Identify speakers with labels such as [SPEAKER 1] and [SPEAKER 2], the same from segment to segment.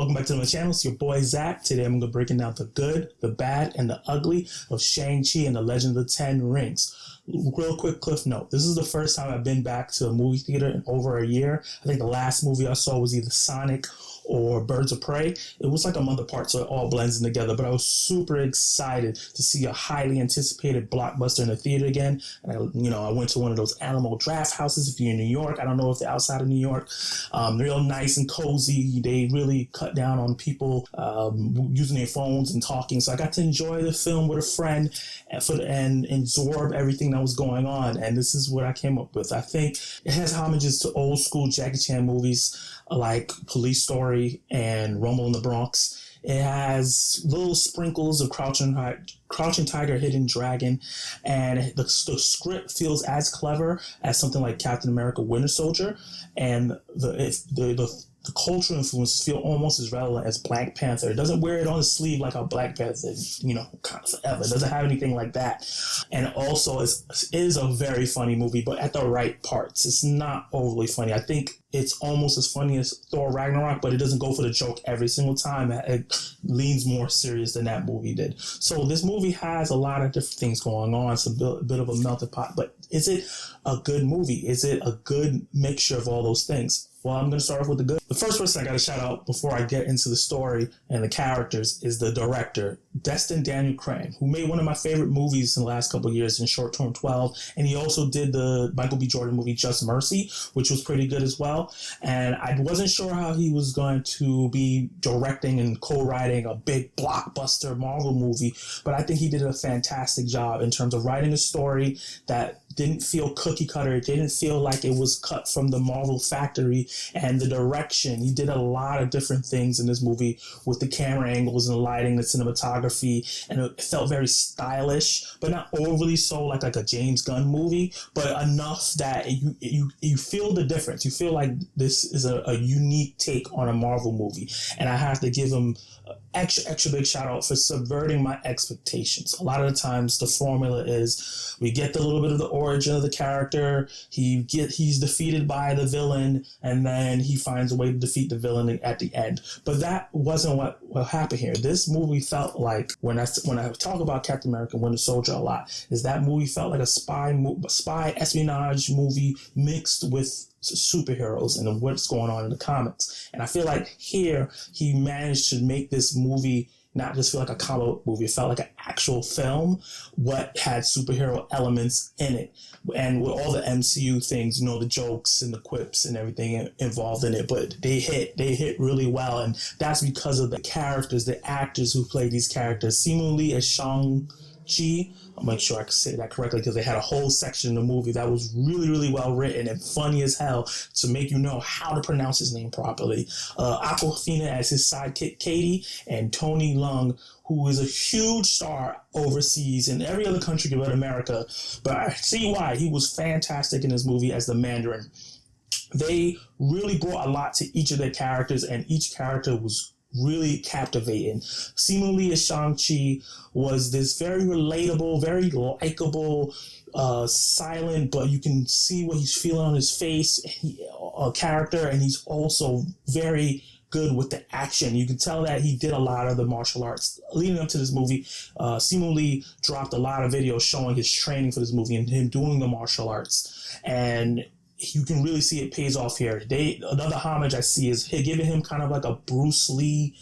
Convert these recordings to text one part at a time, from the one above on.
[SPEAKER 1] Welcome back to my channel. It's your boy Zach. Today I'm going to be breaking down the good, the bad, and the ugly of Shang-Chi and the Legend of the Ten Rings. Real quick cliff note. This is the first time I've been back to a movie theater in over a year. I think the last movie I saw was either Sonic or Birds of Prey. It was like a month apart, so it all blends in together. But I was super excited to see a highly anticipated blockbuster in the theater again. And I went to one of those Alamo Draft houses. If you're in New York, I don't know if they're outside of New York. Real nice and cozy. They really cut down on people using their phones and talking. So I got to enjoy the film with a friend and absorb everything that was going on. And this is what I came up with. I think it has homages to old school Jackie Chan movies like Police Story and Rumble in the Bronx. It has little sprinkles of Crouching Tiger, Hidden Dragon, and the script feels as clever as something like Captain America: Winter Soldier, and the cultural influences feel almost as relevant as Black Panther. It doesn't wear it on his sleeve like how Black Panther is, kind of forever. It doesn't have anything like that. And also, it is a very funny movie, but at the right parts. It's not overly funny. I think it's almost as funny as Thor Ragnarok, but it doesn't go for the joke every single time. It leans more serious than that movie did. So this movie has a lot of different things going on. It's a bit of a melting pot, but is it a good movie? Is it a good mixture of all those things? Well, I'm going to start off with the good. The first person I got to shout out before I get into the story and the characters is the director, Destin Daniel Cran, who made one of my favorite movies in the last couple of years in Short Term 12. And he also did the Michael B. Jordan movie Just Mercy, which was pretty good as well. And I wasn't sure how he was going to be directing and co-writing a big blockbuster Marvel movie, but I think he did a fantastic job in terms of writing a story that didn't feel cookie cutter. It didn't feel like it was cut from the Marvel factory. And the direction, he did a lot of different things in this movie with the camera angles and the lighting, the cinematography, and it felt very stylish, but not overly so like a James Gunn movie, but enough that you feel the difference. You feel like this is a unique take on a Marvel movie. And I have to give him extra big shout out for subverting my expectations. A lot of the times the formula is we get the little bit of the origin of the character, he's defeated by the villain, and then he finds a way to defeat the villain at the end. But that wasn't what happened here. This movie felt like, when I talk about Captain America: Winter Soldier a lot, is that movie felt like a spy espionage movie mixed with superheroes and what's going on in the comics. And I feel like here he managed to make this movie not just feel like a comic book movie. It felt like an actual film, what had superhero elements in it. And with all the MCU things, the jokes and the quips and everything involved in it, but they hit really well. And that's because of the characters, the actors who play these characters. Seemingly as Shang-Chi, I'll make sure I can say that correctly, because they had a whole section in the movie that was really, really well written and funny as hell to make you know how to pronounce his name properly. Awkwafina as his sidekick Katie, and Tony Leung, who is a huge star overseas in every other country but America. But I see why. He was fantastic in this movie as the Mandarin. They really brought a lot to each of their characters, and each character was really captivating. Seemingly as Shang-Chi was this very relatable, very likable, silent, but you can see what he's feeling on his face, character, and he's also very good with the action. You can tell that he did a lot of the martial arts leading up to this movie. Seemingly dropped a lot of videos showing his training for this movie and him doing the martial arts. And you can really see it pays off here. Another homage I see is giving him kind of like a Bruce Lee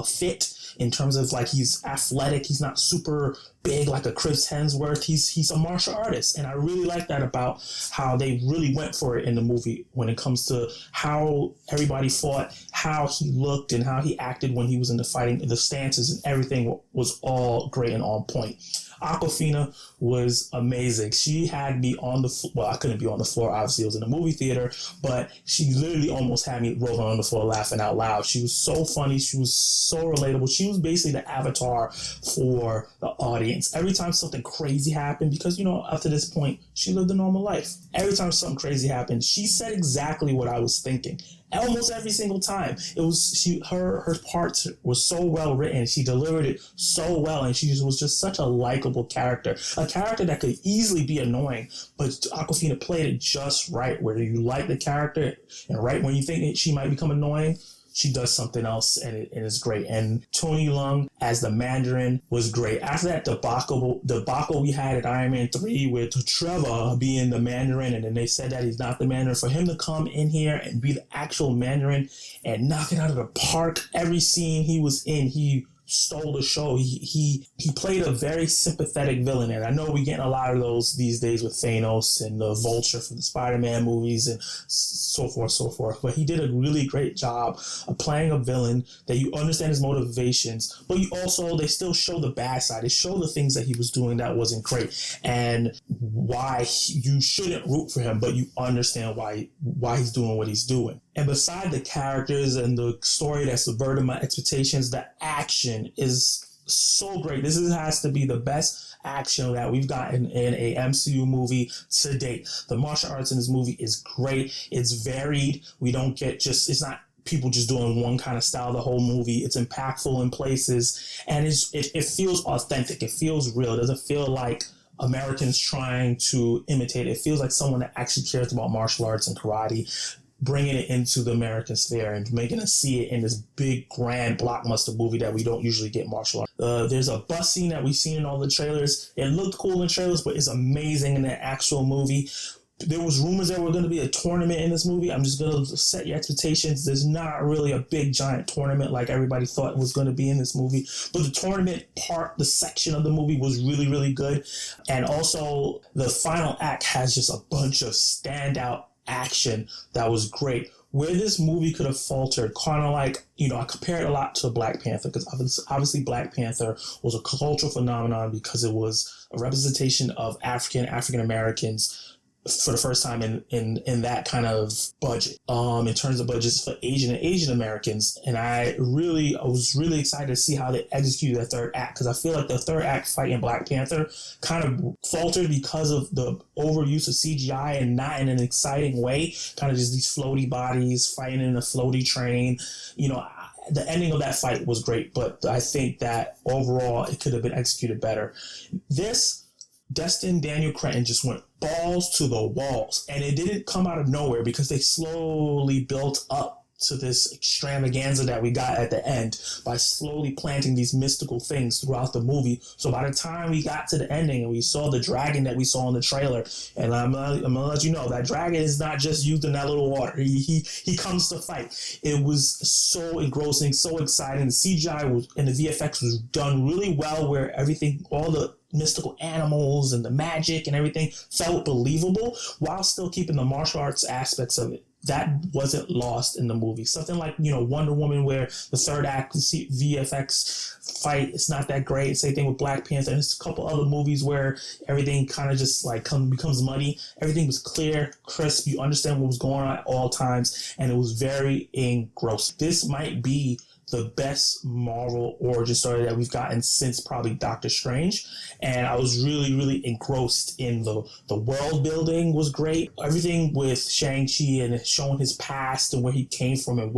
[SPEAKER 1] fit, in terms of like he's athletic. He's not super big like a Chris Hemsworth. He's a martial artist, and I really like that about how they really went for it in the movie when it comes to how everybody fought, how he looked, and how he acted when he was in the fighting. The stances and everything was all great and on point. Awkwafina was amazing. She had me on the floor. Well, I couldn't be on the floor. Obviously, it was in a movie theater, but she literally almost had me rolling on the floor laughing out loud. She was so funny. She was so relatable. She was basically the avatar for the audience. Every time something crazy happened, because, up to this point, she lived a normal life. Every time something crazy happened, she said exactly what I was thinking. Almost every single time. It was her parts were so well written. She delivered it so well, and she was just such a likable character. A character that could easily be annoying, but Awkwafina played it just right, where you like the character, and right when you think she might become annoying, she does something else, and it's great. And Tony Leung as the Mandarin was great. After that debacle we had at Iron Man 3 with Trevor being the Mandarin, and then they said that he's not the Mandarin, for him to come in here and be the actual Mandarin and knock it out of the park, every scene he was in, he stole the show. He played a very sympathetic villain, and I know we're getting a lot of those these days with Thanos and the Vulture from the Spider-Man movies and so forth. But he did a really great job of playing a villain that you understand his motivations, but they still show the bad side. They show the things that he was doing that wasn't great, and why you shouldn't root for him, but you understand why he's doing what he's doing. And beside the characters and the story that subverted my expectations, the action is so great. This has to be the best action that we've gotten in a MCU movie to date. The martial arts in this movie is great. It's varied. We don't get it's not people just doing one kind of style the whole movie. It's impactful in places, and it feels authentic. It feels real. It doesn't feel like Americans trying to imitate it. It feels like someone that actually cares about martial arts and karate, bringing it into the American sphere and making us see it in this big, grand blockbuster movie that we don't usually get martial arts. There's a bus scene that we've seen in all the trailers. It looked cool in trailers, but it's amazing in the actual movie. There was rumors there were going to be a tournament in this movie. I'm just going to set your expectations. There's not really a big, giant tournament like everybody thought it was going to be in this movie. But the tournament part, the section of the movie was really, really good. And also, the final act has just a bunch of standout action that was great. Where this movie could have faltered, kind of like, I compare it a lot to Black Panther, because obviously Black Panther was a cultural phenomenon because it was a representation of African Americans for the first time in that kind of budget, in terms of budgets for Asian Americans. And I was really excited to see how they executed that third act, because I feel like the third act fight in Black Panther kind of faltered because of the overuse of CGI and not in an exciting way, kind of just these floaty bodies fighting in a floaty train. The ending of that fight was great, but I think that overall it could have been executed better. Destin Daniel Cretton just went balls to the walls, and it didn't come out of nowhere because they slowly built up to this extravaganza that we got at the end by slowly planting these mystical things throughout the movie. So by the time we got to the ending and we saw the dragon that we saw in the trailer, and I'm gonna let you know that dragon is not just used in that little water. He comes to fight. It was so engrossing, so exciting. The CGI and the VFX was done really well, where everything, all the mystical animals and the magic and everything felt believable while still keeping the martial arts aspects of it. That wasn't lost in the movie. Something like, Wonder Woman, where the third act VFX fight, it's not that great. Same thing with Black Panther. And there's a couple other movies where everything kind of just becomes muddy. Everything was clear, crisp. You understand what was going on at all times, and it was very engrossing. This might be the best Marvel origin story that we've gotten since probably Doctor Strange. And I was really, really engrossed in the world building was great. Everything with Shang-Chi and showing his past and where he came from and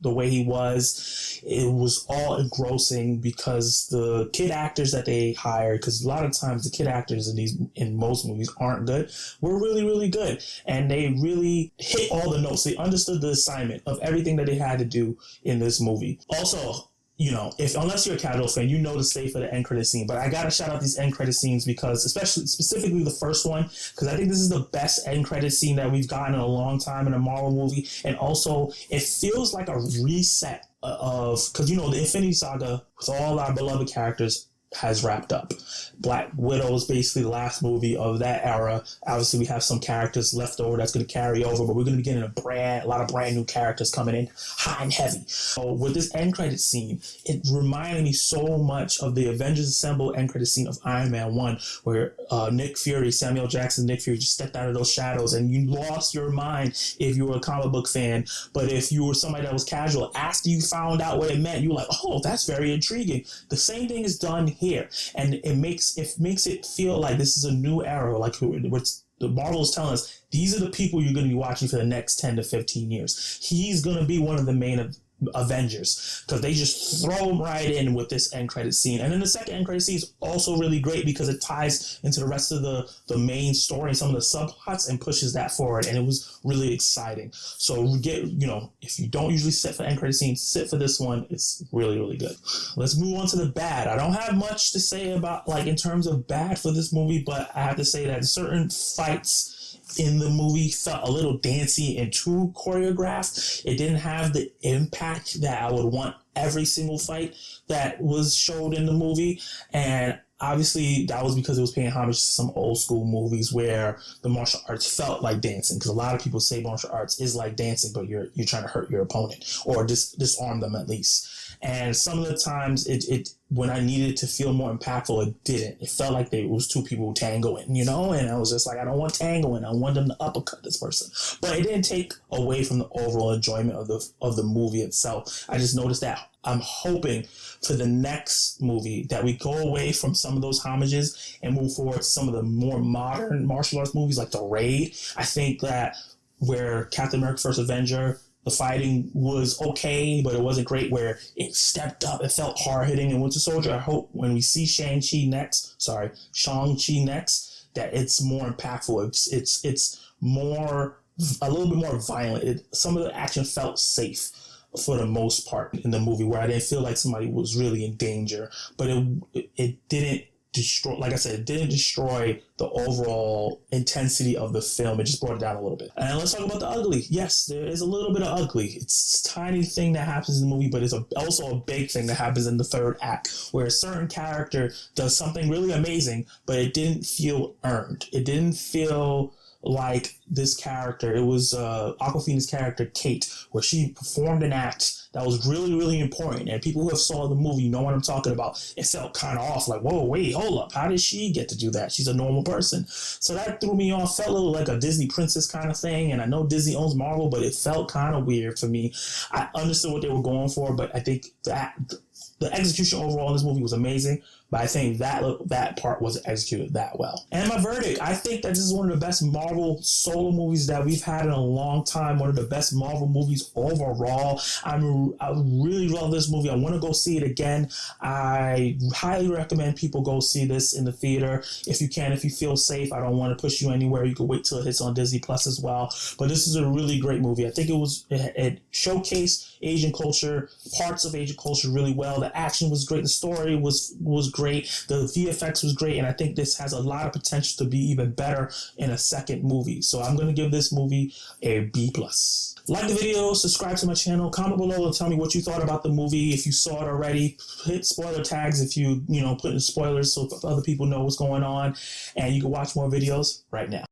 [SPEAKER 1] the way he was, it was all engrossing because the kid actors that they hired, because a lot of times the kid actors in most movies aren't good, were really, really good. And they really hit all the notes. They understood the assignment of everything that they had to do in this movie. Also, unless you're a casual fan, to stay for the end credit scene. But I gotta shout out these end credit scenes because, specifically the first one, because I think this is the best end credit scene that we've gotten in a long time in a Marvel movie. And also, it feels like a reset because the Infinity Saga with all our beloved characters has wrapped up. Black Widow is basically the last movie of that era. Obviously, we have some characters left over that's going to carry over, but we're going to be getting a lot of brand new characters coming in hot and heavy. So with this end credit scene, it reminded me so much of the Avengers Assemble end credit scene of Iron Man 1, where Samuel Jackson Nick Fury just stepped out of those shadows, and you lost your mind if you were a comic book fan. But if you were somebody that was casual, after you found out what it meant, you were like, oh, that's very intriguing. The same thing is done here, and it makes it feel like this is a new era. Like the Marvel is telling us, these are the people you're going to be watching for the next 10 to 15 years. He's going to be one of the main Avengers, because they just throw them right in with this end credit scene. And then the second end credit scene is also really great because it ties into the rest of the main story and some of the subplots and pushes that forward, and it was really exciting. So if you don't usually sit for end credit scenes, sit for this one. It's really, really good. Let's move on to the bad. I don't have much to say about in terms of bad for this movie, but I have to say that certain fights in the movie felt a little dancey and too choreographed. It didn't have the impact that I would want every single fight that was showed in the movie. And obviously that was because it was paying homage to some old school movies where the martial arts felt like dancing, because a lot of people say martial arts is like dancing, but you're trying to hurt your opponent or disarm them at least. And some of the times it when I needed to feel more impactful, it didn't. It felt like it was two people tangoing, and I was just like, I don't want tangoing. I want them to uppercut this person. But it didn't take away from the overall enjoyment of the movie itself. I just noticed that I'm hoping for the next movie that we go away from some of those homages and move forward to some of the more modern martial arts movies like The Raid. I think that where Captain America First Avenger, the fighting was okay, but it wasn't great, where it stepped up. It felt hard-hitting in Winter Soldier. I hope when we see Shang-Chi next, that it's more impactful. It's a little bit more violent. Some of the action felt safe for the most part in the movie, where I didn't feel like somebody was really in danger. But it didn't destroy, like I said, it didn't destroy the overall intensity of the film. It just brought it down a little bit. And let's talk about the ugly. Yes, there is a little bit of ugly. It's a tiny thing that happens in the movie, but it's also a big thing that happens in the third act, where a certain character does something really amazing, but it didn't feel earned. It didn't feel like this character. It was Awkwafina's character, Kate, where she performed an act that was really, really important. And people who have saw the movie know what I'm talking about. It felt kind of off, like, whoa, wait, hold up. How did she get to do that? She's a normal person. So that threw me off. Felt a little like a Disney princess kind of thing. And I know Disney owns Marvel, but it felt kind of weird for me. I understood what they were going for, but I think that the execution overall in this movie was amazing, but I think that part wasn't executed that well. And my verdict, I think that this is one of the best Marvel solo movies that we've had in a long time. One of the best Marvel movies overall. I really love this movie. I want to go see it again. I highly recommend people go see this in the theater if you can, if you feel safe. I don't want to push you anywhere. You can wait till it hits on Disney Plus as well. But this is a really great movie. I think it showcased Asian culture, parts of Asian culture really well. The action was great. The story was great. The VFX was great. And I think this has a lot of potential to be even better in a second movie. So I'm going to give this movie a B+. Like the video, subscribe to my channel, comment below and tell me what you thought about the movie. If you saw it already, hit spoiler tags if you put in spoilers so other people know what's going on. And you can watch more videos right now.